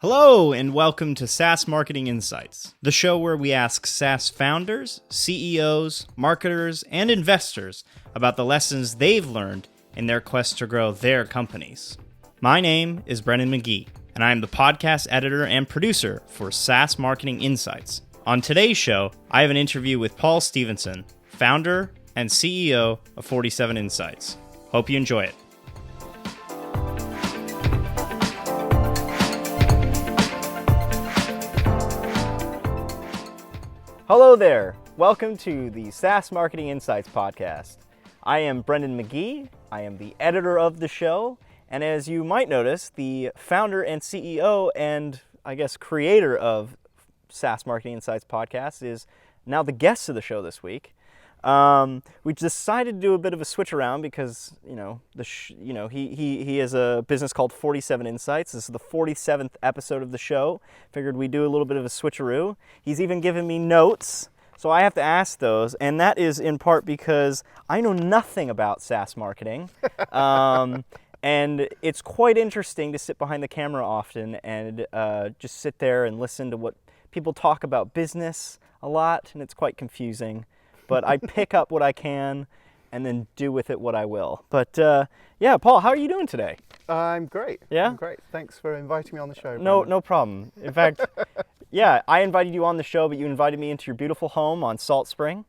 Hello, and welcome to SaaS Marketing Insights, the show where we ask SaaS founders, CEOs, marketers, and investors about the lessons they've learned in their quest to grow their companies. My name is Breandan McGhee, and I am the podcast editor and producer for SaaS Marketing Insights. On today's show, I have an interview with Paul Stephenson, founder and CEO of 47 Insights. Hope you enjoy it. Hello there. Welcome to the SaaS Marketing Insights podcast. I am Breandan McGhee. I am the editor of the show. And as you might notice, the founder and CEO and I guess creator of SaaS Marketing Insights podcast is now the guest of the show this week. We decided to do a bit of a switch around because, he has a business called 47 Insights. This is the 47th episode of the show. Figured we'd do a little bit of a switcheroo. He's even given me notes, so I have to ask those, and that is in part because I know nothing about SaaS marketing. And it's quite interesting to sit behind the camera often and just sit there and listen to what people talk about business a lot, and it's quite confusing. But I pick up what I can and then do with it what I will. But Paul, how are you doing today? I'm great. Yeah? I'm great. Thanks for inviting me on the show. No problem. In fact, I invited you on the show, but you invited me into your beautiful home on Salt Spring.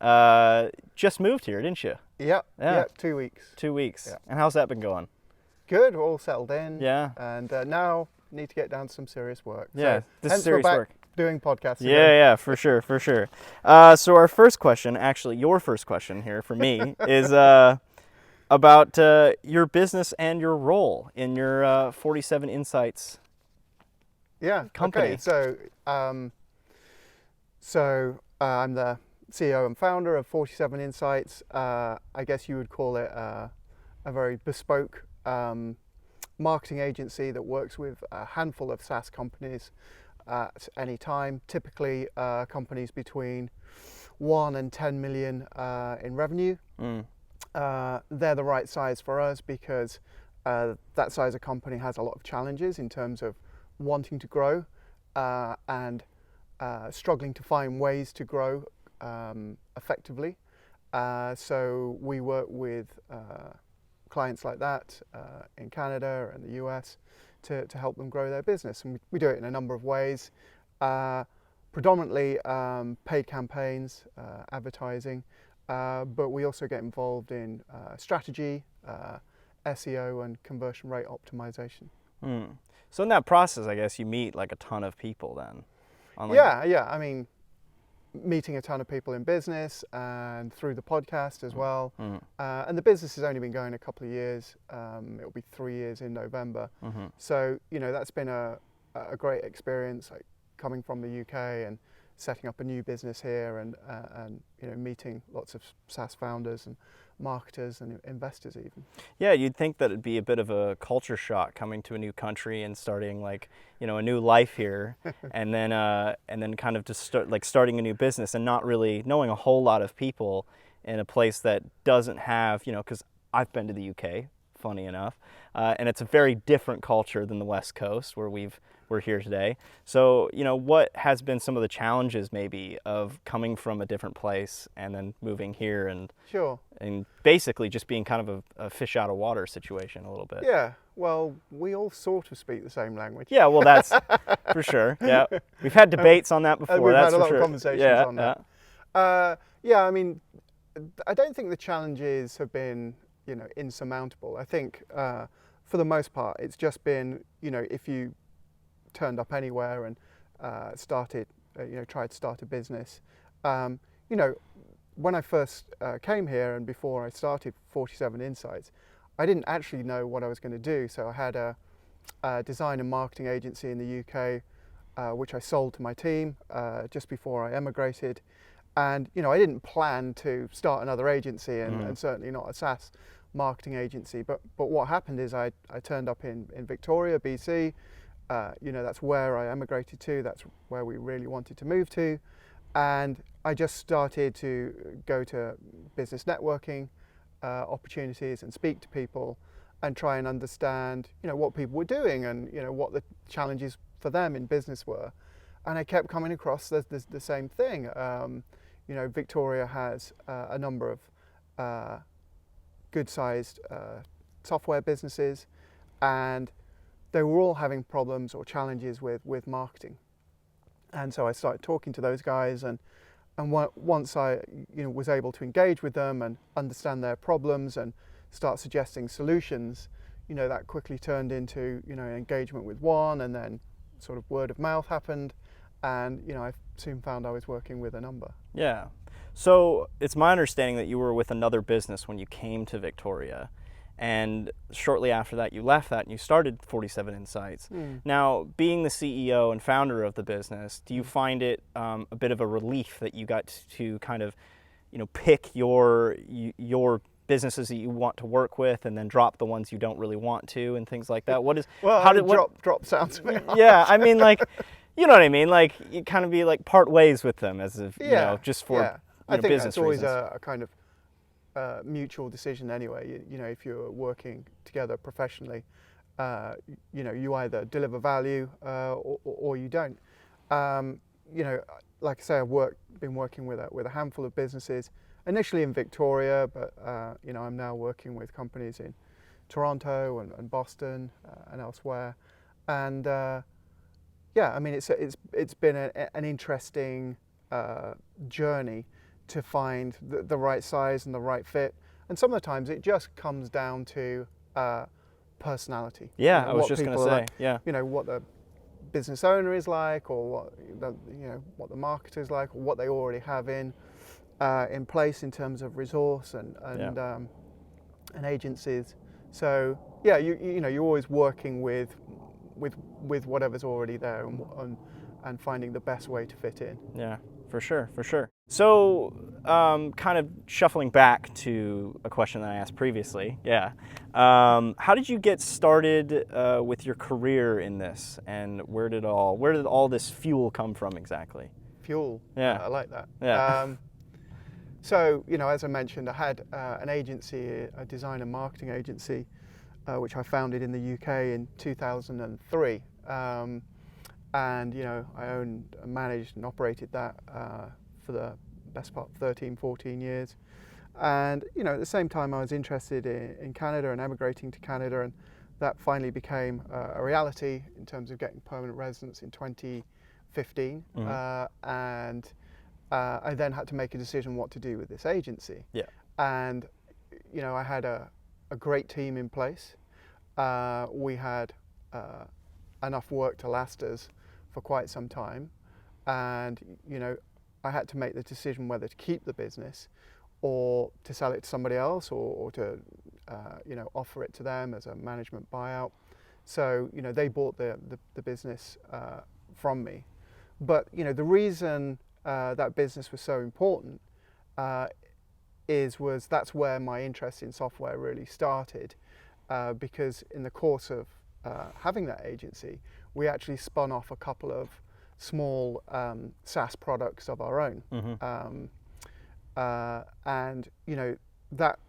Just moved here, didn't you? Yeah. 2 weeks. 2 weeks. Yeah. And how's that been going? Good. We're all settled in. Yeah. And now need to get down to some serious work. Yeah, so, this is serious work. Doing podcasts. Yeah, for sure. So our first question, actually your first question here for me, is about your business and your role in your 47 Insights company. Okay. So I'm the CEO and founder of 47 Insights. I guess you would call it a very bespoke marketing agency that works with a handful of SaaS companies at any time, typically companies between 1 and 10 million in revenue. They're the right size for us because that size of company has a lot of challenges in terms of wanting to grow and struggling to find ways to grow effectively. So we work with clients like that in Canada and the US to help them grow their business, and we do it in a number of ways, predominantly paid campaigns, advertising, but we also get involved in strategy, SEO and conversion rate optimization. So in that process, I guess you meet like a ton of people then. Yeah. I mean, meeting a ton of people in business and through the podcast as well. And the business has only been going a couple of years. It'll be 3 years in November. So, that's been a great experience, like coming from the UK and setting up a new business here and meeting lots of SaaS founders and marketers and investors even. Yeah, you'd think that it'd be a bit of a culture shock coming to a new country and starting a new life here and then kind of just starting a new business and not really knowing a whole lot of people in a place that doesn't have, because I've been to the UK, funny enough, and it's a very different culture than the West Coast where we're here today. So, what has been some of the challenges maybe of coming from a different place and then moving here and Sure. And basically just being kind of a fish out of water situation a little bit? Yeah, well, we all sort of speak the same language. Yeah, well, that's for sure. Yeah, we've had debates on that before. We've had a lot of conversations on that. I mean, I don't think the challenges have been, insurmountable. I think for the most part, it's just been, if you turned up anywhere and started, tried to start a business. When I first came here and before I started 47 Insights, I didn't actually know what I was going to do. So I had a design and marketing agency in the UK, which I sold to my team just before I emigrated. And, I didn't plan to start another agency and certainly not a SaaS marketing agency. But what happened is I turned up in Victoria, BC. That's where I emigrated to. That's where we really wanted to move to. And I just started to go to business networking opportunities and speak to people and try and understand, what people were doing and, what the challenges for them in business were. And I kept coming across the same thing. Victoria has a number of good-sized software businesses, and they were all having problems or challenges with marketing. And so I started talking to those guys, and once I was able to engage with them and understand their problems and start suggesting solutions, that quickly turned into engagement with one, and then sort of word of mouth happened, and I soon found I was working with a number. Yeah. So it's my understanding that you were with another business when you came to Victoria, and shortly after that you left that and you started 47 Insights. Now, being the CEO and founder of the business, do you find it a bit of a relief that you got to kind of pick your businesses that you want to work with and then drop the ones you don't really want to and things like that? Drop sounds a bit harsh. Yeah, I mean, like, you know what I mean? Like, you kind of be like part ways with them as if, just for I think business that's always reasons. a kind of mutual decision anyway. If you're working together professionally, you either deliver value or you don't. Like I say, I've been working with a handful of businesses, initially in Victoria, but I'm now working with companies in Toronto and Boston and elsewhere. And it's been an interesting journey to find the right size and the right fit. And some of the times it just comes down to personality. Yeah, I was just going to say, what the business owner is like, or what the marketer is like, or what they already have in place in terms of resource and agencies. So you're always working with whatever's already there and finding the best way to fit in. Yeah, for sure. So, kind of shuffling back to a question that I asked previously. How did you get started with your career in this, and where did all this fuel come from exactly? Fuel. Yeah, I like that. Yeah. So, as I mentioned, I had an agency, a design and marketing agency, which I founded in the UK in 2003. And I owned, managed and operated that for the best part of 13, 14 years. And at the same time I was interested in Canada and emigrating to Canada, and that finally became a reality in terms of getting permanent residence in 2015. And I then had to make a decision what to do with this agency. Yeah. And I had a great team in place. We had enough work to last us for quite some time, and I had to make the decision whether to keep the business or to sell it to somebody else, or to offer it to them as a management buyout. So they bought the business from me. But the reason that business was so important was that's where my interest in software really started, because in the course of having that agency, we actually spun off a couple of small SaaS products of our own. And that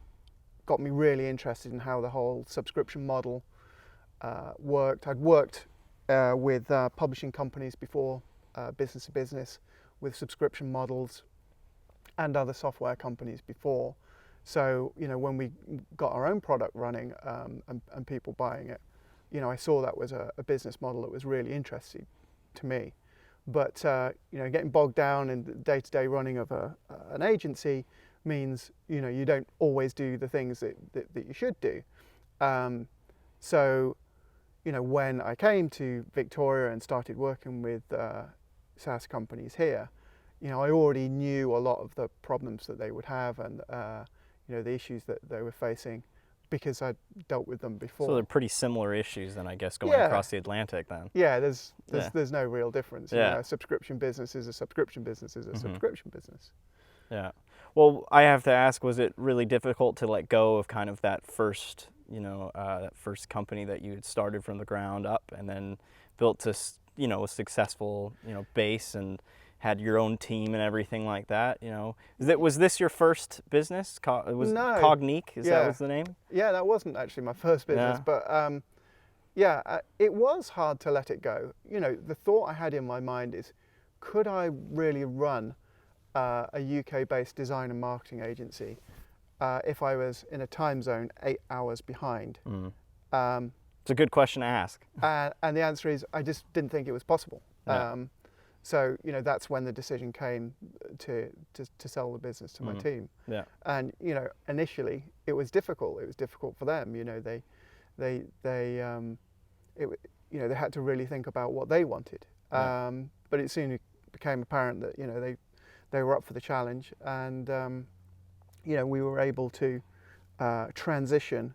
got me really interested in how the whole subscription model worked. I'd worked with publishing companies before, business to business, with subscription models, and other software companies before. So when we got our own product running and people buying it, I saw that was a business model that was really interesting to me. But getting bogged down in the day-to-day running of an agency means you don't always do the things that you should do. So when I came to Victoria and started working with SaaS companies here, I already knew a lot of the problems that they would have, and the issues that they were facing, because I'd dealt with them before. So they're pretty similar issues then, I guess, going across the Atlantic then. Yeah, there's no real difference. Yeah. A subscription business is a subscription business is a subscription business. Yeah. Well, I have to ask, was it really difficult to let go of kind of that first, that first company that you had started from the ground up and then built to, a successful, base, and had your own team and everything like that? Was this your first business? No. Cognique? That was the name? Yeah, that wasn't actually my first business, but Yeah, it was hard to let it go. You know, the thought I had in my mind is, could I really run a UK-based design and marketing agency if I was in a time zone 8 hours behind? It's a good question to ask. And the answer is, I just didn't think it was possible. Yeah. So, you know, that's when the decision came to sell the business to my team. Yeah. And, you know, initially it was difficult. It was difficult for them. You know, they had to really think about what they wanted. Yeah. But it soon became apparent that, you know, they were up for the challenge, and you know, we were able to transition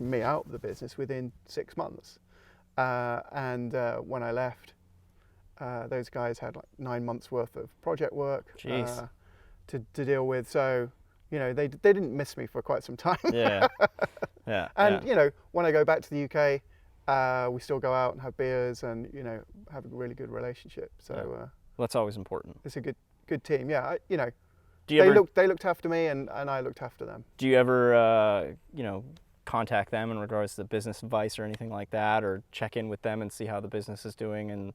me out of the business within 6 months. And when I left, those guys had like 9 months worth of project work to deal with. So, you know, they didn't miss me for quite some time. Yeah. Yeah. And, you know, when I go back to the UK, we still go out and have beers and, you know, have a really good relationship. So that's always important. it's a good team. Yeah, you know, They looked after me, and I looked after them. Do you ever, you know, contact them in regards to business advice or anything like that, or check in with them and see how the business is doing, and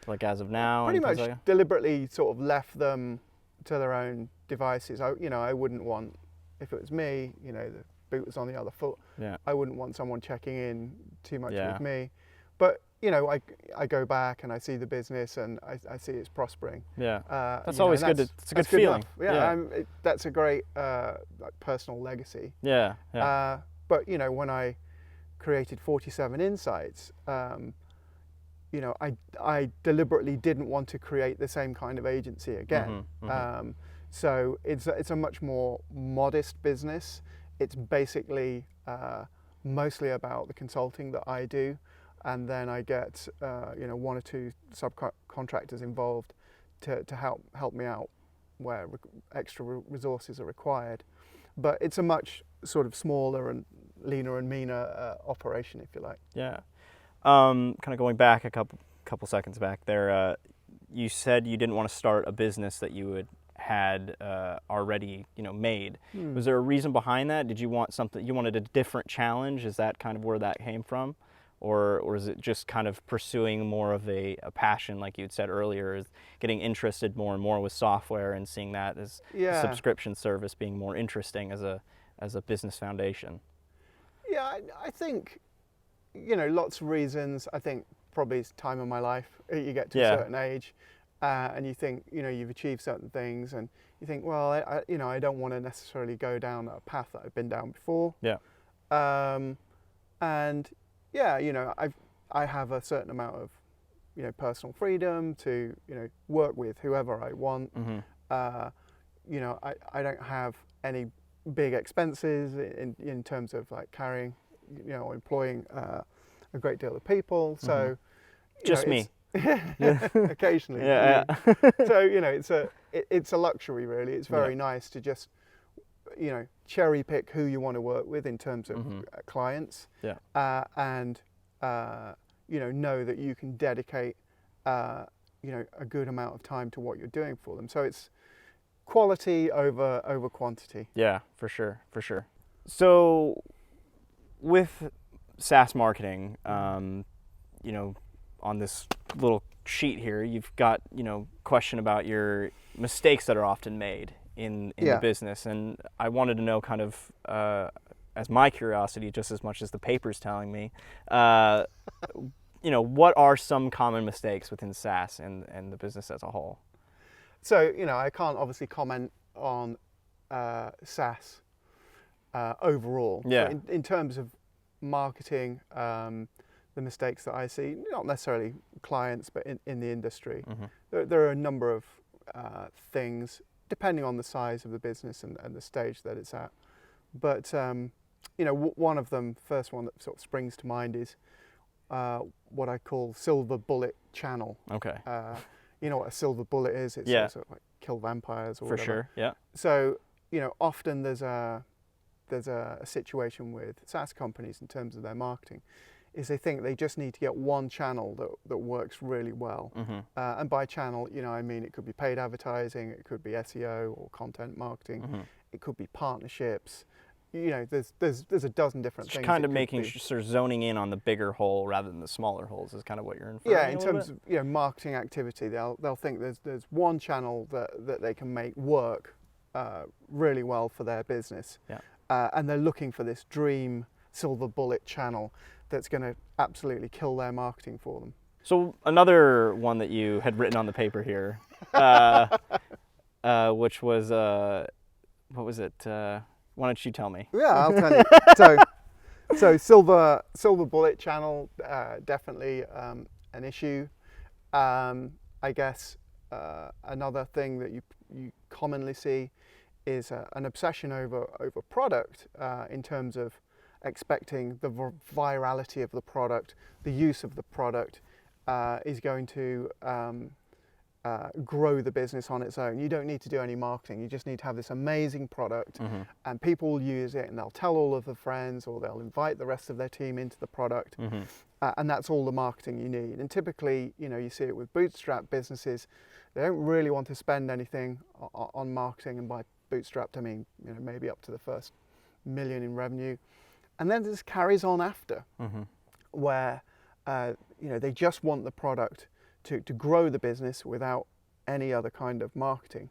like as of now? Pretty much like deliberately sort of left them to their own devices. I wouldn't want, if it was me, you know, the boot was on the other foot. Yeah. I wouldn't want someone checking in too much Yeah. with me. But, you know, I go back and I see the business, and I see it's prospering. Yeah. That's you know, always good. It's a good feeling. enough. Yeah. That's a great like personal legacy. Yeah. Yeah. But, you know, when I created 47 Insights, you know, I deliberately didn't want to create the same kind of agency again. So it's a much more modest business. It's basically mostly about the consulting that I do, and then I get you know, 1 or 2 subcontractors involved to help me out where extra resources are required. But it's a much sort of smaller and leaner and meaner operation, if you like. Yeah. Kind of going back a couple seconds back there, you said you didn't want to start a business that you had already, you know, made. Was there a reason behind that? Did you want something? You wanted a different challenge? Is that kind of where that came from, or is it just kind of pursuing more of a passion, like you had said earlier, is getting interested more and more with software and seeing that as a subscription service being more interesting as a business foundation? Yeah, I think, you know, lots of reasons. I think probably it's time of my life. You get to a certain age, and you think, you know, you've achieved certain things, and you think, well, I don't want to necessarily go down a path that I've been down before. Yeah. And yeah, you know, I have a certain amount of, you know, personal freedom to, you know, work with whoever I want. You know, I don't have any big expenses in terms of like carrying, you know, employing a great deal of people. So just me. Occasionally. Yeah. So, you know, it's a luxury, really. It's very nice to just, you know, cherry pick who you want to work with in terms of clients. Yeah. And you know that you can dedicate you know, a good amount of time to what you're doing for them. So it's quality over quantity. Yeah, for sure. So with SaaS marketing, you know, on this little sheet here, you've got, you know, question about your mistakes that are often made in the business, and I wanted to know kind of as my curiosity just as much as the paper's telling me, you know, what are some common mistakes within SaaS and the business as a whole? So, you know, I can't obviously comment on SaaS overall. Yeah. But in terms of marketing, the mistakes that I see, not necessarily clients, but in the industry, there are a number of things, depending on the size of the business and the stage that it's at. But, you know, one of them, first one that sort of springs to mind is what I call silver bullet channel. Okay. You know what a silver bullet is? It's sort of like kill vampires or For whatever. sure, yeah. So, you know, often there's a situation with SaaS companies in terms of their marketing, is they think they just need to get one channel that works really well. And by channel, you know, I mean it could be paid advertising, it could be SEO or content marketing, it could be partnerships, there's a dozen different It's things. kind it of could making be. sort of zoning in on the bigger whole rather than the smaller holes is kind of what you're inferring. Yeah, a in little terms bit? of marketing activity, they'll think there's one channel that they can make work really well for their business, Yeah. and they're looking for this dream silver bullet channel that's going to absolutely kill their marketing for them. So another one that you had written on the paper here, which was what was it? Why don't you tell me? Yeah, I'll tell you. So silver bullet channel, definitely an issue. I guess another thing that you commonly see is an obsession over product in terms of expecting the virality of the product, the use of the product is going to grow the business on its own. You don't need to do any marketing. You just need to have this amazing product, and people will use it, and they'll tell all of their friends, or they'll invite the rest of their team into the product, and that's all the marketing you need. And typically, you see it with bootstrap businesses. They don't really want to spend anything on marketing, and by bootstrapped I mean maybe up to the first $1 million in revenue, and then this carries on after, where they just want the product to grow the business without any other kind of marketing.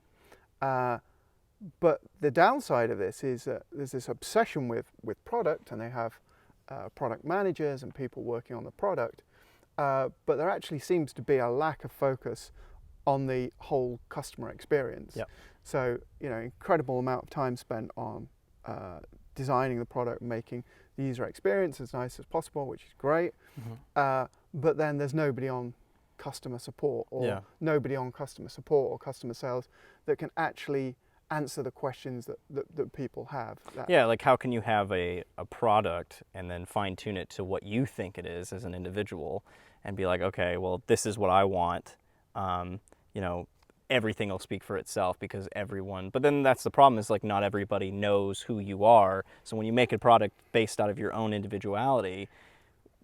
But the downside of this is that there's this obsession with product, and they have product managers and people working on the product, but there actually seems to be a lack of focus on the whole customer experience. Yep. So, incredible amount of time spent on designing the product, making the user experience as nice as possible, which is great. But then there's nobody on customer support or customer sales that can actually answer the questions that people have. Yeah, like how can you have a product and then fine tune it to what you think it is as an individual and be like, okay, well, this is what I want. Everything will speak for itself because everyone, but then that's the problem is like not everybody knows who you are. So when you make a product based out of your own individuality,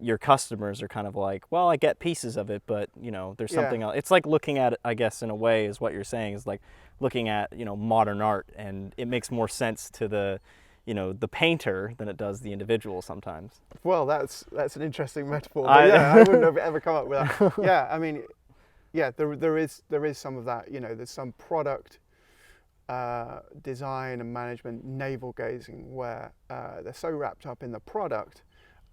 your customers are kind of like, well, I get pieces of it, but there's something else. It's like looking at it, I guess, in a way, is what you're saying, is like looking at modern art, and it makes more sense to the painter than it does the individual sometimes. Well, that's an interesting metaphor. But I wouldn't have ever come up with that. Yeah, I mean, there is some of that. There's some product design and management navel gazing where they're so wrapped up in the product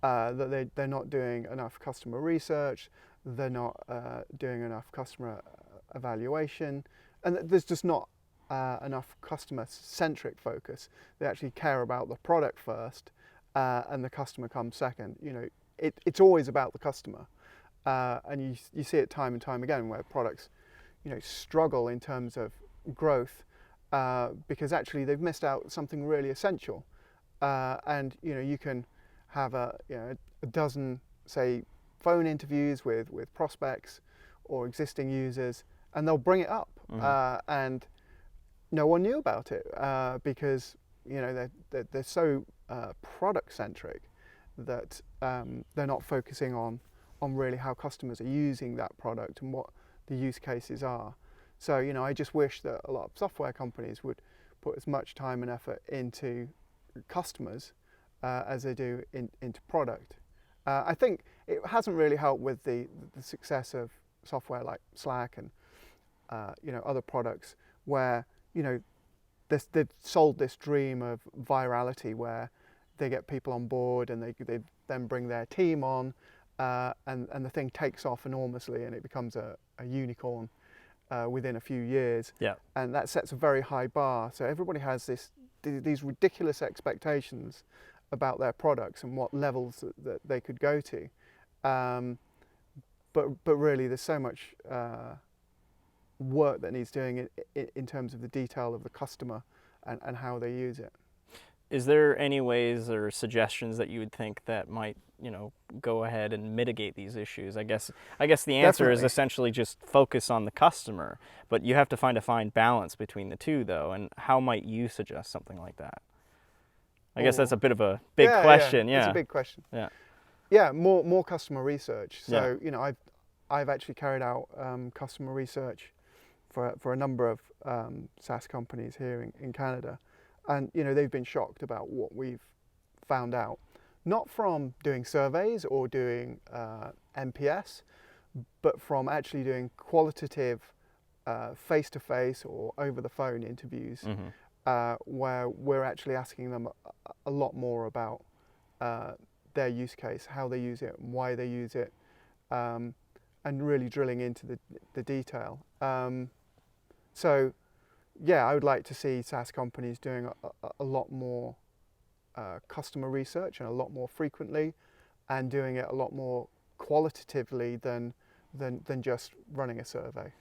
that they're not doing enough customer research, they're not doing enough customer evaluation, and there's just not enough customer-centric focus. They actually care about the product first, and the customer comes second. It's always about the customer, and you see it time and time again where products, struggle in terms of growth because actually they've missed out something really essential, and you can have a dozen, say, phone interviews with prospects or existing users, and they'll bring it up, and no one knew about it because they're so product centric that they're not focusing on really how customers are using that product and what the use cases are. So I just wish that a lot of software companies would put as much time and effort into customers as they do into product. I think it hasn't really helped with the success of software like Slack and other products where they've sold this dream of virality where they get people on board and they then bring their team on and the thing takes off enormously and it becomes a unicorn within a few years. Yeah. And that sets a very high bar. So everybody has these ridiculous expectations about their products and what levels that they could go to, but really there's so much work that needs doing in terms of the detail of the customer and how they use it. Is there any ways or suggestions that you would think that might go ahead and mitigate these issues? I guess the answer is essentially just focus on the customer, but you have to find a fine balance between the two though. And how might you suggest something like that? I guess that's a bit of a big question. Yeah, it's a big question. Yeah, yeah, more customer research. So I've actually carried out customer research for a number of SaaS companies here in Canada, And they've been shocked about what we've found out, not from doing surveys or doing NPS, but from actually doing qualitative face-to-face or over-the-phone interviews, where we're actually asking them a lot more about their use case, how they use it, why they use it, and really drilling into the detail. So, yeah, I would like to see SaaS companies doing a lot more customer research and a lot more frequently, and doing it a lot more qualitatively than just running a survey.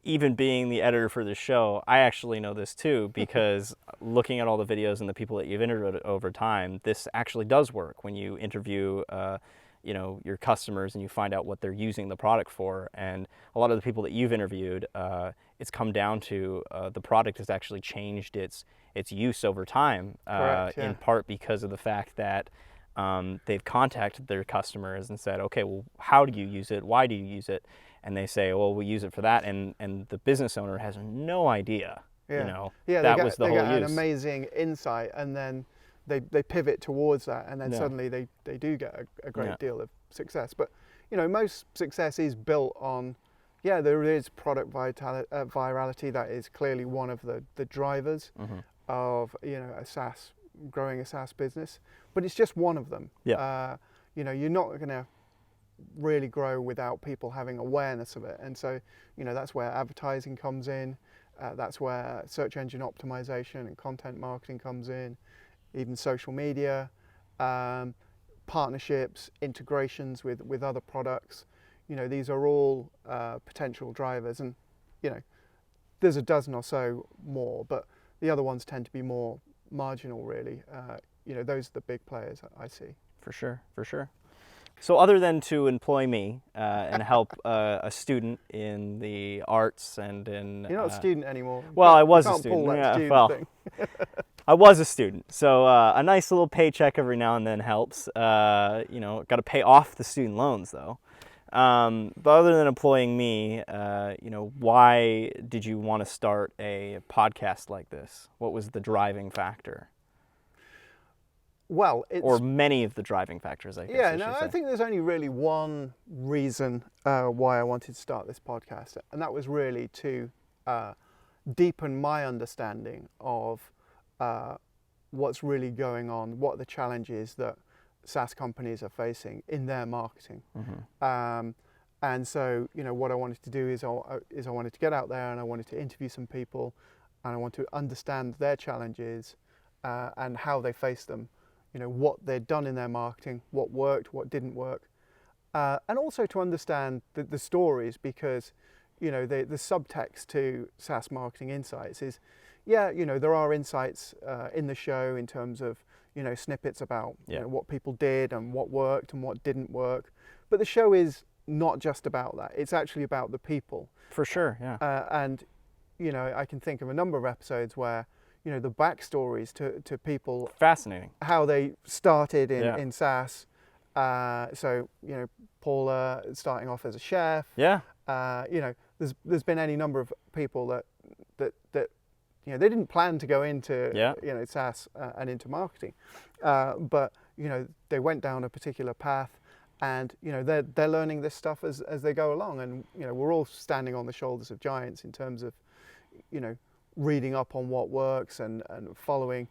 Even being the editor for this show, I actually know this too, because looking at all the videos and the people that you've interviewed over time, this actually does work when you interview your customers and you find out what they're using the product for. And a lot of the people that you've interviewed, it's come down to the product has actually changed its use over time, Correct, yeah. in part because of the fact that they've contacted their customers and said, okay, well, how do you use it? Why do you use it? And they say, well, we use it for that, and the business owner has no idea. Yeah. That was the whole use. They get an amazing insight, and then they pivot towards that, and then suddenly they do get a great deal of success. But most success is built on, there is product virality. That is clearly one of the drivers of growing a SaaS business, but it's just one of them. You're not going to really grow without people having awareness of it, and so that's where advertising comes in, that's where search engine optimization and content marketing comes in, even social media, partnerships, integrations with other products. These are all potential drivers, and there's a dozen or so more, but the other ones tend to be more marginal, really. Those are the big players I see. For sure. So other than to employ me and help a student in the arts and in... You're not a student anymore. Well, I was a can't student. Pull that student well, thing. I was a student. So a nice little paycheck every now and then helps. Got to pay off the student loans, though. But other than employing me, why did you want to start a podcast like this? What was the driving factor? Well, or many of the driving factors, I guess. I think there's only really one reason why I wanted to start this podcast, and that was really to deepen my understanding of what's really going on, what the challenges that SaaS companies are facing in their marketing. And so, what I wanted to do is I wanted to get out there and I wanted to interview some people, and I want to understand their challenges and how they face them. What they'd done in their marketing, what worked, what didn't work, and also to understand the stories, because the subtext to SaaS Marketing Insights is, there are insights in the show in terms of snippets about what people did and what worked and what didn't work, but the show is not just about that. It's actually about the people. For sure, yeah. And I can think of a number of episodes where the backstories to people. Fascinating. How they started in SaaS. So, Paula starting off as a chef. Yeah. There's been any number of people that they didn't plan to go into SaaS and into marketing, but they went down a particular path, and they're learning this stuff as they go along, and we're all standing on the shoulders of giants in terms of reading up on what works and following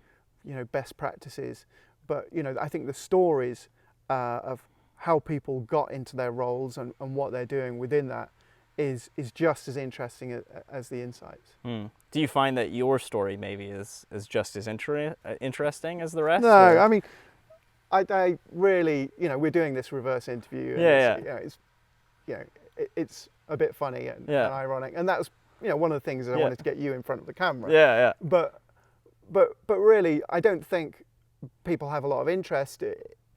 best practices. But I think the stories of how people got into their roles and what they're doing within that is just as interesting as the insights. Do you find that your story maybe is just as interesting as the rest? No, or? I mean, I really, we're doing this reverse interview. And it's a bit funny and ironic, and that was one of the things that I wanted to get you in front of the camera. But really, I don't think people have a lot of interest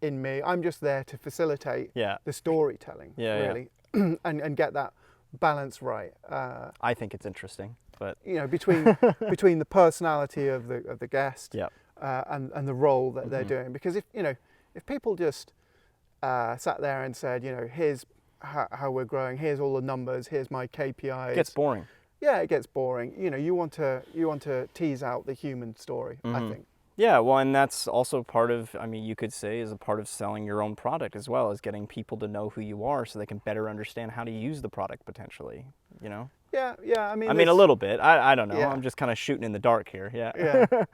in me. I'm just there to facilitate the storytelling, really, and get that balance right. I think it's interesting, but between the personality of the guest and the role that they're doing. Because if people just sat there and said, here's how we're growing, here's all the numbers, here's my KPIs, it gets boring. yeah, it gets boring. You know, you want to tease out the human story, I think. Yeah, well, and that's also part of, I mean, you could say is a part of selling your own product as well, as getting people to know who you are so they can better understand how to use the product potentially, you know? Yeah, yeah. I mean, a little bit. I don't know. Yeah. I'm just kind of shooting in the dark here. Yeah. Yeah.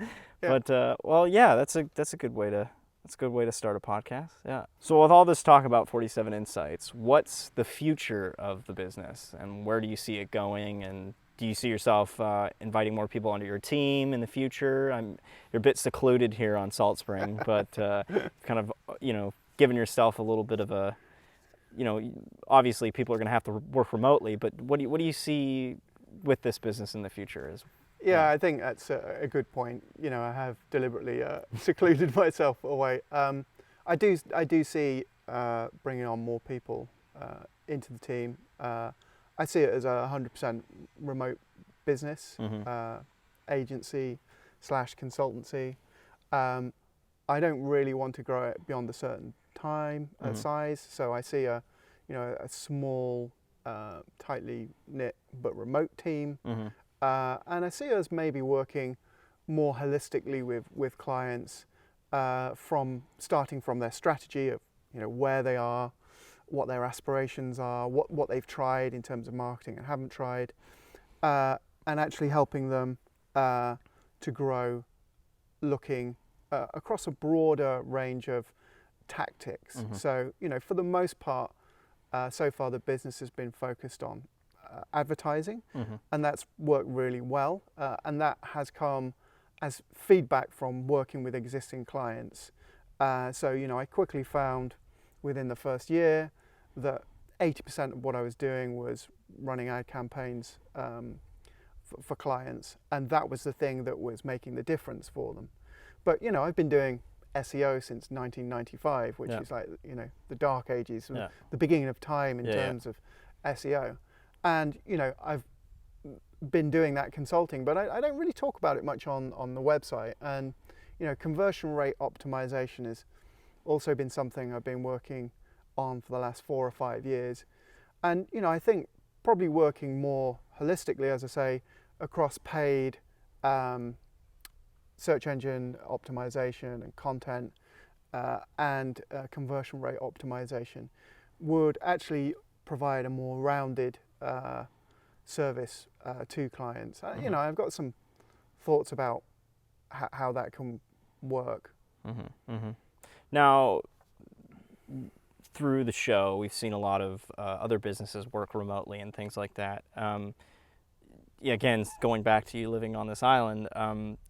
But well, yeah, that's a good way to start a podcast. Yeah. So with all this talk about 47 Insights, what's the future of the business, and where do you see it going? And do you see yourself inviting more people onto your team in the future? You're a bit secluded here on Salt Spring, but kind of, giving yourself a little bit of a, obviously people are going to have to work remotely, but what do you see with this business in the future? Yeah, I think that's a good point. You know, I have deliberately secluded myself away. I do see bringing on more people into the team. I see it as a 100% remote business, agency / consultancy. I don't really want to grow it beyond a certain size, so I see a small, tightly knit but remote team. And I see us maybe working more holistically with clients, starting from their strategy of where they are, what their aspirations are, what they've tried in terms of marketing and haven't tried, and actually helping them to grow, looking across a broader range of tactics. So for the most part, so far the business has been focused on advertising, and that's worked really well, and that has come as feedback from working with existing clients. So I quickly found within the first year that 80% of what I was doing was running ad campaigns for clients, and that was the thing that was making the difference for them. But I've been doing SEO since 1995, which is like the dark ages, the beginning of time in terms of SEO. And I've been doing that consulting, but I don't really talk about it much on the website. And conversion rate optimization has also been something I've been working on for the last 4 or 5 years. And I think probably working more holistically, as I say, across paid, search engine optimization and content, and conversion rate optimization would actually provide a more rounded service to clients. I've got some thoughts about how that can work. Now, through the show, we've seen a lot of other businesses work remotely and things like that. Again, going back to you living on this island,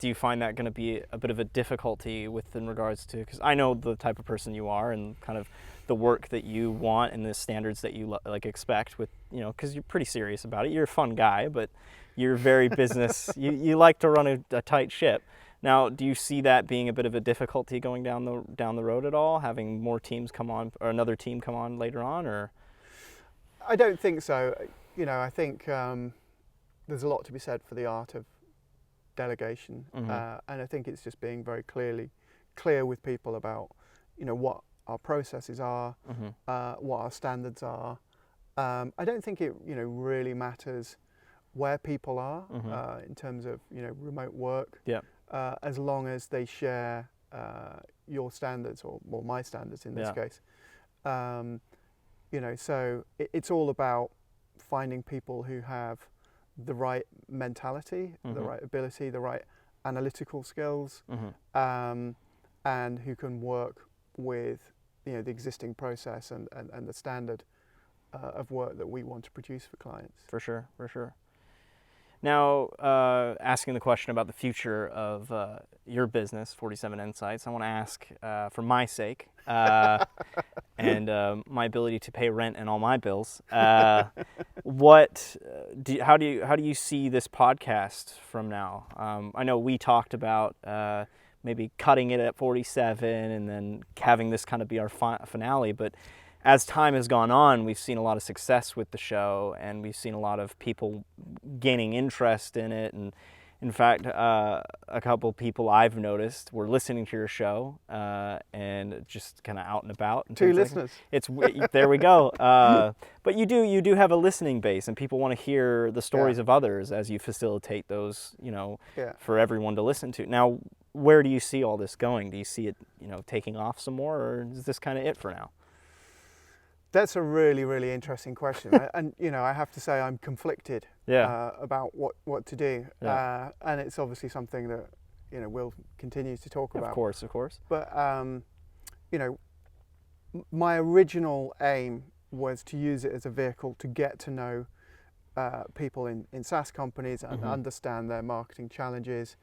do you find that going to be a bit of a difficulty in regards to, because I know the type of person you are and kind of the work that you want and the standards that you expect with, because you're pretty serious about it. You're a fun guy, but you're very business, you like to run a tight ship. Now, do you see that being a bit of a difficulty going down the road at all, having more teams come on or another team come on later on, or? I don't think so. I think there's a lot to be said for the art of delegation, and I think it's just being very clear with people about what our processes are, what our standards are. I don't think it really matters where people are in terms of remote work, as long as they share your standards or my standards in this case. So it's all about finding people who have the right mentality, the right ability, the right analytical skills, and who can work with the existing process and the standard of work that we want to produce for clients. For sure. Now, asking the question about the future of your business, 47 Insights, I want to ask, for my sake, and my ability to pay rent and all my bills, how do you see this podcast from now? I know we talked about maybe cutting it at 47 and then having this kind of be our finale, but as time has gone on, we've seen a lot of success with the show, and we've seen a lot of people gaining interest in it, and In fact, a couple people I've noticed were listening to your show and just kind of out and about. And 2 things listeners. Like that. There we go. But you do have a listening base, and people want to hear the stories of others as you facilitate those, for everyone to listen to. Now, where do you see all this going? Do you see it, taking off some more, or is this kind of it for now? That's a really, really interesting question. And, I have to say I'm conflicted about what to do. Yeah. And it's obviously something that, we'll continue to talk about. Of course. But, my original aim was to use it as a vehicle to get to know people in SaaS companies and understand their marketing challenges,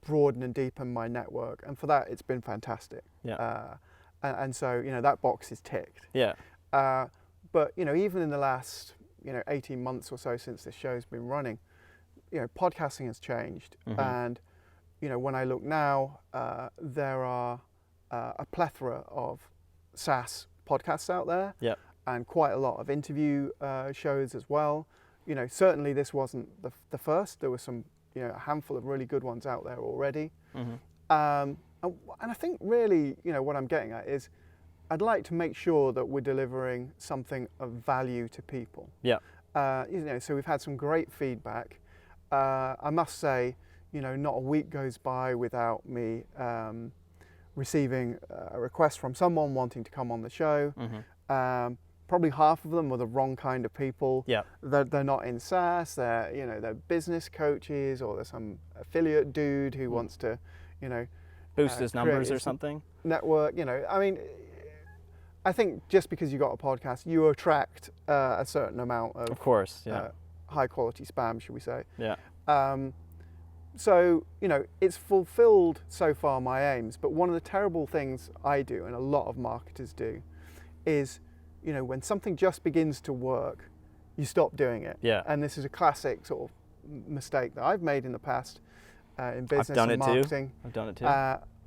broaden and deepen my network. And for that, it's been fantastic. Yeah. And so, that box is ticked. Yeah. But, even in the last, 18 months or so since this show's been running, podcasting has changed. And, when I look now, there are a plethora of SaaS podcasts out there. Yeah. And quite a lot of interview shows as well. Certainly this wasn't the first. There were some, a handful of really good ones out there already. And I think really, what I'm getting at is I'd like to make sure that we're delivering something of value to people. Yeah. So we've had some great feedback. I must say, not a week goes by without me receiving a request from someone wanting to come on the show. Probably half of them are the wrong kind of people. Yeah. They're not in SaaS. They're business coaches, or there's some affiliate dude who wants to, boost his numbers or something. Network, I think just because you got a podcast, you attract a certain amount of course, yeah. High quality spam, should we say? Yeah. So it's fulfilled so far my aims. But one of the terrible things I do, and a lot of marketers do, is when something just begins to work, you stop doing it. Yeah. And this is a classic sort of mistake that I've made in the past in business and marketing. I've done it too.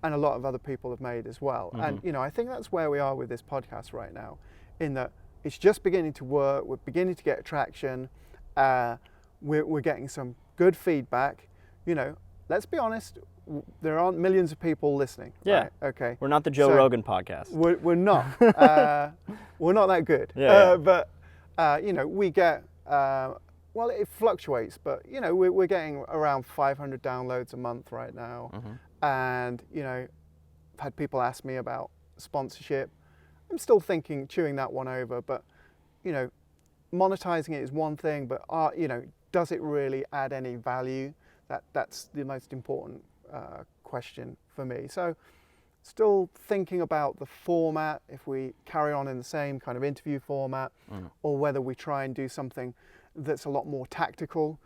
And a lot of other people have made as well. And I think that's where we are with this podcast right now, in that it's just beginning to work. We're beginning to get traction. We're getting some good feedback. Let's be honest, there aren't millions of people listening. Yeah. Right? Okay. We're not the Joe Rogan podcast. We're not. We're not that good. Yeah. But we get. Well, it fluctuates, but we're getting around 500 downloads a month right now. And I've had people ask me about sponsorship. I'm still chewing that one over, but monetizing it is one thing, but does it really add any value? That's the most important question for me. So still thinking about the format, if we carry on in the same kind of interview format, or whether we try and do something that's a lot more tactical,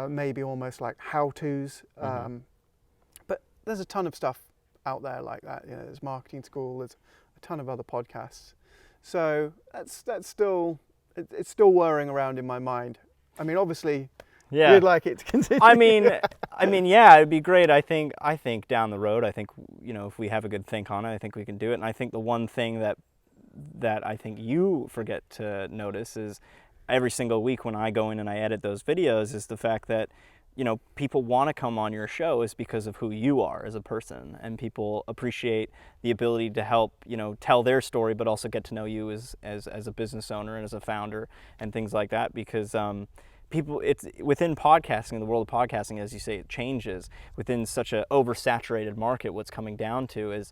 maybe almost like how-tos. But there's a ton of stuff out there like that. There's Marketing School, there's a ton of other podcasts. So that's still, it's still whirring around in my mind. I mean, obviously, we'd like it to continue. I mean, yeah, it'd be great. I think down the road, if we have a good think on it, I think we can do it. And I think the one thing that I think you forget to notice is every single week when I go in and I edit those videos is the fact that, people want to come on your show is because of who you are as a person, and people appreciate the ability to help, tell their story, but also get to know you as a business owner and as a founder and things like that, because people, it's within podcasting, the world of podcasting, as you say, it changes within such an oversaturated market. What's coming down to is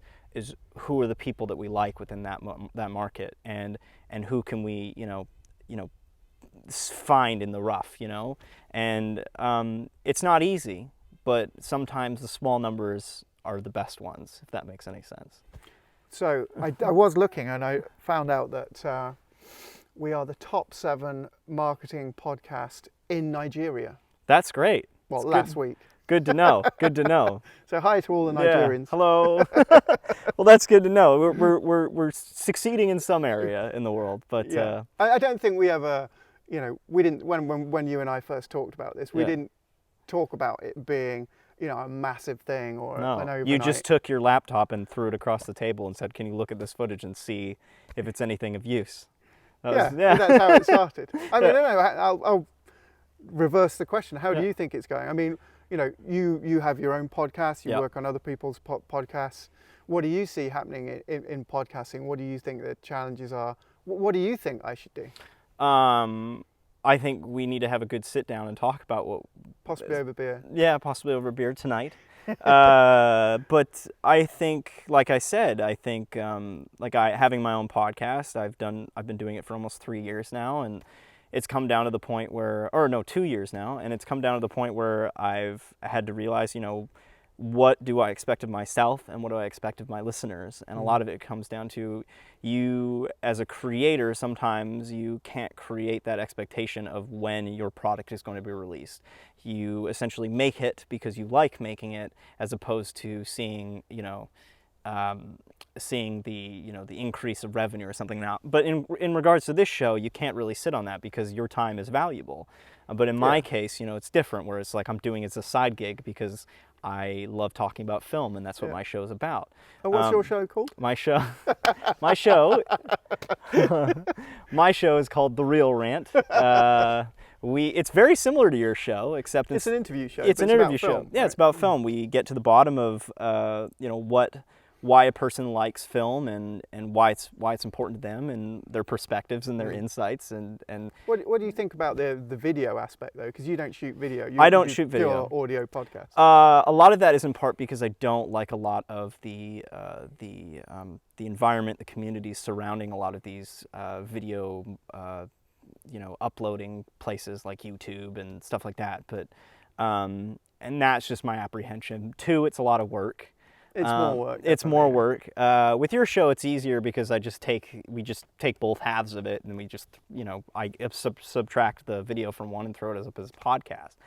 who are the people that we like within that market, and who can we, find in the rough, and it's not easy, but sometimes the small numbers are the best ones, if that makes any sense. So I was looking, and I found out that we are the top 7 marketing podcast in Nigeria. That's great. Well, last week. Good to know. Good to know. So hi to all the Nigerians. Yeah. Hello. Well, that's good to know. We're succeeding in some area in the world, but I don't think we ever, we didn't when you and I first talked about this, we didn't talk about it being, a massive thing or an overnight. You just took your laptop and threw it across the table and said, "Can you look at this footage and see if it's anything of use?" That's how it started. I mean, I'll reverse the question. How do Yeah. you think it's going? I mean, you have your own podcast, you Yep. work on other people's podcasts. What do you see happening in podcasting? What do you think the challenges are? What do you think I should do? I think we need to have a good sit down and talk about what. Possibly over beer. Yeah, possibly over beer tonight. But I think, like I said, having my own podcast. I've been doing it for almost 3 years now, and it's come down to the point where, or no, 2 years now, and it's come down to the point where I've had to realize, what do I expect of myself and what do I expect of my listeners? And a lot of it comes down to you as a creator. Sometimes you can't create that expectation of when your product is going to be released. You essentially make it because you like making it, as opposed to seeing the increase of revenue or something now. But in regards to this show, you can't really sit on that because your time is valuable. But in my case, it's different, where it's like I'm doing it as a side gig because I love talking about film, and that's what my show is about. And what's your show called? My show, my show, my show is called The Real Rant. It's very similar to your show, except It's an interview show. It's but an interview about show. film, Yeah, right? it's about film. We get to the bottom of why a person likes film and why it's important to them, and their perspectives and their insights and What do you think about the video aspect though? Because you don't shoot video. I don't do shoot video. Pure audio podcast. A lot of that is in part because I don't like a lot of the environment, the communities surrounding a lot of these video uploading places like YouTube and stuff like that. But and that's just my apprehension. 2, it's a lot of work. It's more work. It's more definitely, work. With your show, it's easier because we just take both halves of it, and we just I subtract the video from one and throw it up as a podcast.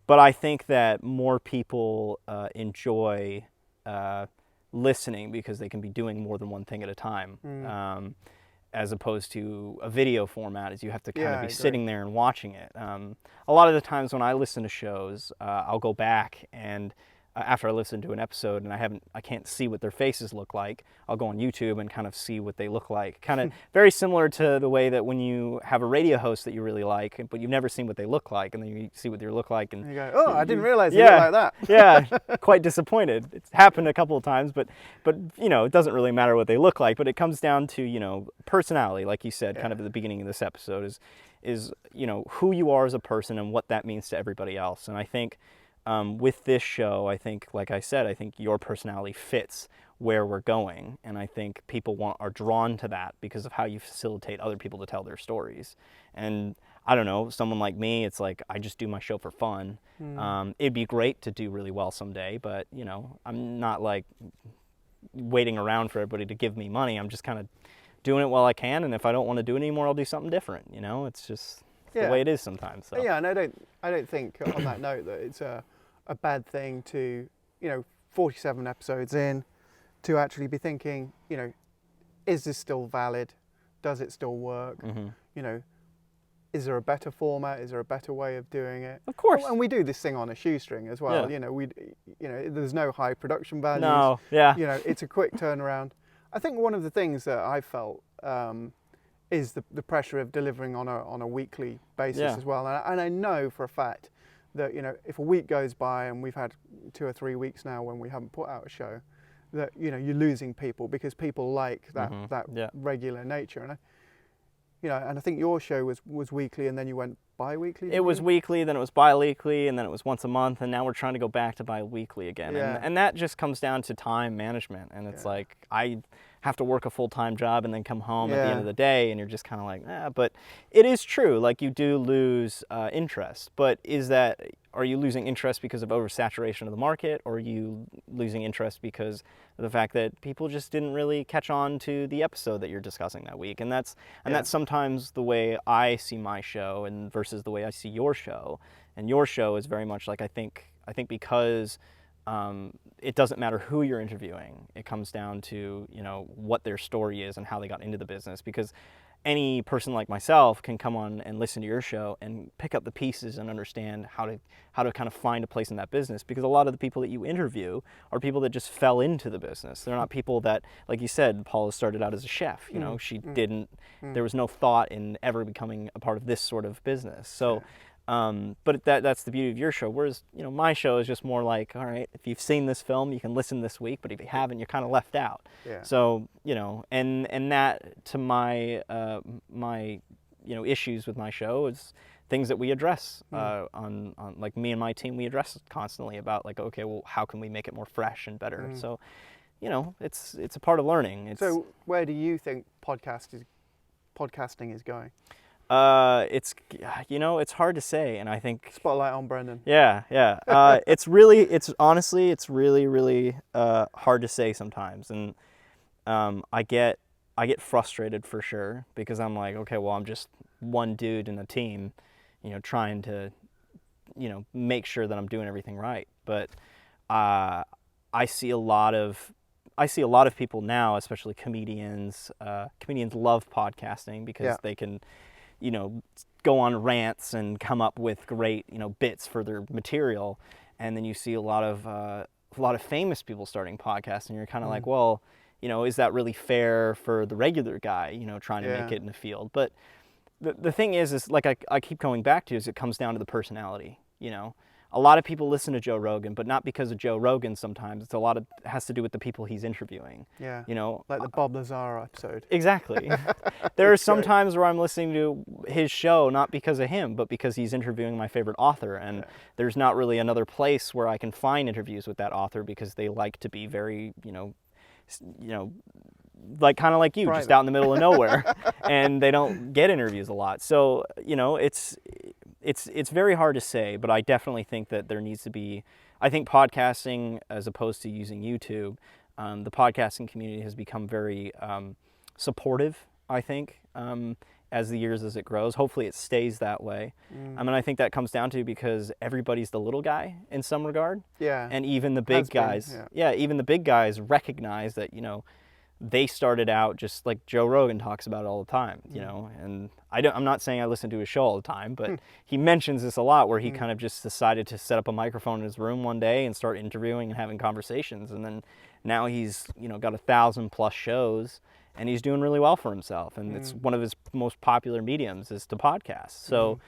But I think that more people enjoy listening because they can be doing more than one thing at a time. As opposed to a video format, is you have to kind of be sitting there and watching it. A lot of the times when I listen to shows, I'll go back and after I listen to an episode and I can't see what their faces look like, I'll go on YouTube and kind of see what they look like. Kind of very similar to the way that when you have a radio host that you really like, but you've never seen what they look like, and then you see what they look like, and you go, oh, I didn't realize they look like that. Yeah, quite disappointed. It's happened a couple of times, but it doesn't really matter what they look like. But it comes down to personality, like you said, kind of at the beginning of this episode, is who you are as a person and what that means to everybody else. And I think with this show, I think, like I said, I think your personality fits where we're going, and I think people are drawn to that because of how you facilitate other people to tell their stories. And I don't know, someone like me, it's like I just do my show for fun. It'd be great to do really well someday, but I'm not like waiting around for everybody to give me money. I'm just kind of doing it while I can, and if I don't want to do it anymore, I'll do something different. It's just the way it is sometimes. So. Yeah, and I don't think on that note that it's a bad thing to 47 episodes in to actually be thinking, is this still valid? Does it still work? Is there a better format? Is there a better way of doing it? Of course. And we do this thing on a shoestring as well. Yeah. There's no high production values. No, yeah. It's a quick turnaround. I think one of the things that I felt is the pressure of delivering on a weekly basis as well. And I know for a fact that if a week goes by, and we've had 2 or 3 weeks now when we haven't put out a show, that you're losing people because people like that regular nature. And and I think your show was weekly, and then you went bi-weekly. It was weekly, then it was bi-weekly, and then it was once a month, and now we're trying to go back to bi-weekly again. Yeah. And that just comes down to time management. And it's like I have to work a full-time job and then come home at the end of the day, and you're just kind of like, But it is true, like you do lose interest. But are you losing interest because of oversaturation of the market, or are you losing interest because of the fact that people just didn't really catch on to the episode that you're discussing that week? And that's sometimes the way I see my show and versus the way I see your show. And your show is very much like I think because it doesn't matter who you're interviewing. It comes down to what their story is and how they got into the business. Because any person like myself can come on and listen to your show and pick up the pieces and understand how to kind of find a place in that business, because a lot of the people that you interview are people that just fell into the business. They're not people that, like you said, Paula started out as a chef, you know, she didn't, there was no thought in ever becoming a part of this sort of business. So but that's the beauty of your show. Whereas, you know, my show is just more like, all right, if you've seen this film, you can listen this week, but if you haven't, you're kind of left out. Yeah. So, you know, and that to my my you know, issues with my show is things that we address on like me and my team, we address constantly about like, okay, well, how can we make it more fresh and better? So, you know, it's a part of learning. So where do you think podcasting is going? It's, you know, it's hard to say, and I think Spotlight on Breandan. Yeah. It's honestly, it's really hard to say sometimes, and I get frustrated for sure, because I'm like, okay, well, I'm just one dude in a team, you know, trying to, you know, make sure that I'm doing everything right. But I see a lot of people now, especially comedians. Comedians love podcasting because they can, you know, go on rants and come up with great, you know, bits for their material. And then you see a lot of famous people starting podcasts, and you're kind of like, well, you know, is that really fair for the regular guy, you know, trying to make it in the field? But the thing is like I keep going back to, is it comes down to the personality. You know, a lot of people listen to Joe Rogan, but not because of Joe Rogan. Sometimes it has to do with the people he's interviewing. Yeah. You know, like the Bob Lazar episode. Exactly. There are some times where I'm listening to his show not because of him, but because he's interviewing my favorite author, and there's not really another place where I can find interviews with that author, because they like to be very, you know, like kind of like you, private, just out in the middle of nowhere, and they don't get interviews a lot. So, you know, it's very hard to say, but I definitely think that there needs to be, I think podcasting, as opposed to using YouTube, the podcasting community has become very supportive, I think, as it grows. Hopefully it stays that way. I mean, I think that comes down to because everybody's the little guy in some regard. Yeah. And even the big guys, even the big guys recognize that, you know, they started out just like Joe Rogan talks about it all the time, you know, and I'm not saying I listen to his show all the time, but he mentions this a lot, where he kind of just decided to set up a microphone in his room one day and start interviewing and having conversations. And then now he's, you know, got 1,000+ shows, and he's doing really well for himself. And it's one of his most popular mediums is to podcast. So,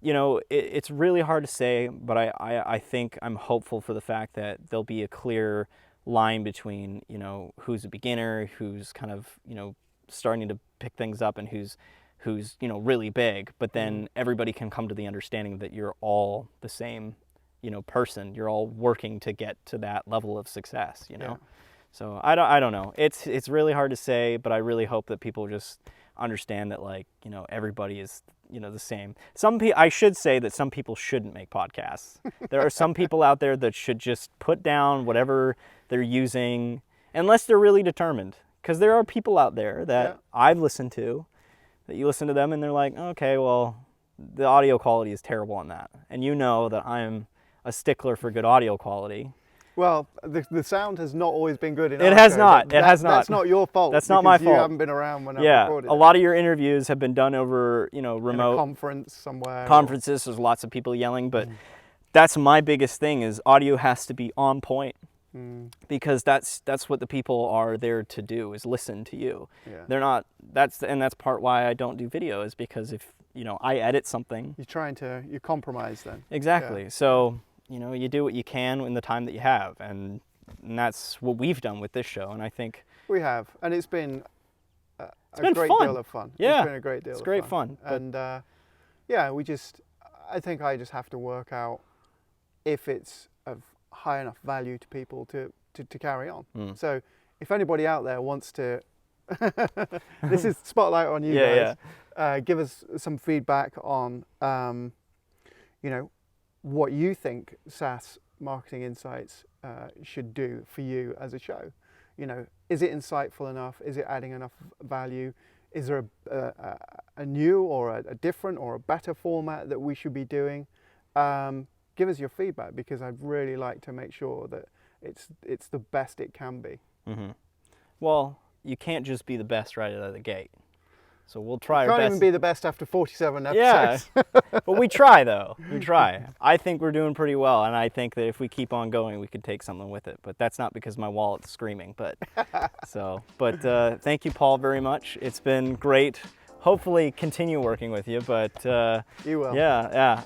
you know, it's really hard to say, but I think I'm hopeful for the fact that there'll be a clear line between, you know, who's a beginner, who's kind of, you know, starting to pick things up, and who's you know, really big. But then everybody can come to the understanding that you're all the same, you know, person. You're all working to get to that level of success, you know. So I don't know. It's really hard to say, but I really hope that people just understand that, like, you know, everybody is, you know, the same. I should say that some people shouldn't make podcasts. There are some people out there that should just put down whatever they're using, unless they're really determined. Because there are people out there that I've listened to, that you listen to them and they're like, okay, well, the audio quality is terrible on that. And you know that I'm a stickler for good audio quality. Well, the sound has not always been good enough. It has not. That's not your fault. That's not my fault. You haven't been around when I recorded. A lot of your interviews have been done over, you know, remote. In a conference somewhere. Conferences, there's lots of people yelling, but that's my biggest thing, is audio has to be on point. Because that's what the people are there to do, is listen to you. They're not, that's part why I don't do video, is because if, you know, I edit something. You compromise then. Exactly. So, you know, you do what you can in the time that you have, and that's what we've done with this show, and I think we have, and it's been a great deal of fun. Yeah, it's been a great deal. It's great fun. And I think I just have to work out if it's of high enough value to people to carry on. So if anybody out there wants to, this is spotlight on you guys. Give us some feedback on, you know, what you think SaaS Marketing Insights should do for you as a show. You know, is it insightful enough? Is it adding enough value? Is there a new or a different or a better format that we should be doing? Give us your feedback, because I'd really like to make sure that it's the best it can be. Well, you can't just be the best right out of the gate. So we'll try our Can't best. even be the best after 47 Yeah, episodes. but we try though. We try. I think we're doing pretty well, and I think that if we keep on going, we could take something with it. But that's not because my wallet's screaming. But thank you, Paul, very much. It's been great. Hopefully, continue working with you. But You will. Yeah.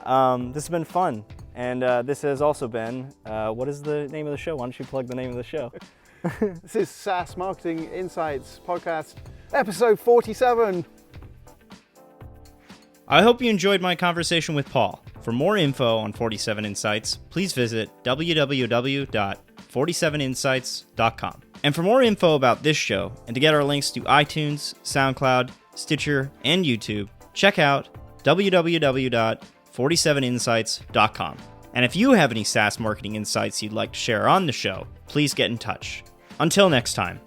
This has been fun, and this has also been. What is the name of the show? Why don't you plug the name of the show? This is SaaS Marketing Insights podcast, episode 47. I hope you enjoyed my conversation with Paul. For more info on 47 Insights, please visit www.47insights.com. And for more info about this show, and to get our links to iTunes, SoundCloud, Stitcher, and YouTube, check out www.47insights.com. And if you have any SaaS marketing insights you'd like to share on the show, please get in touch. Until next time.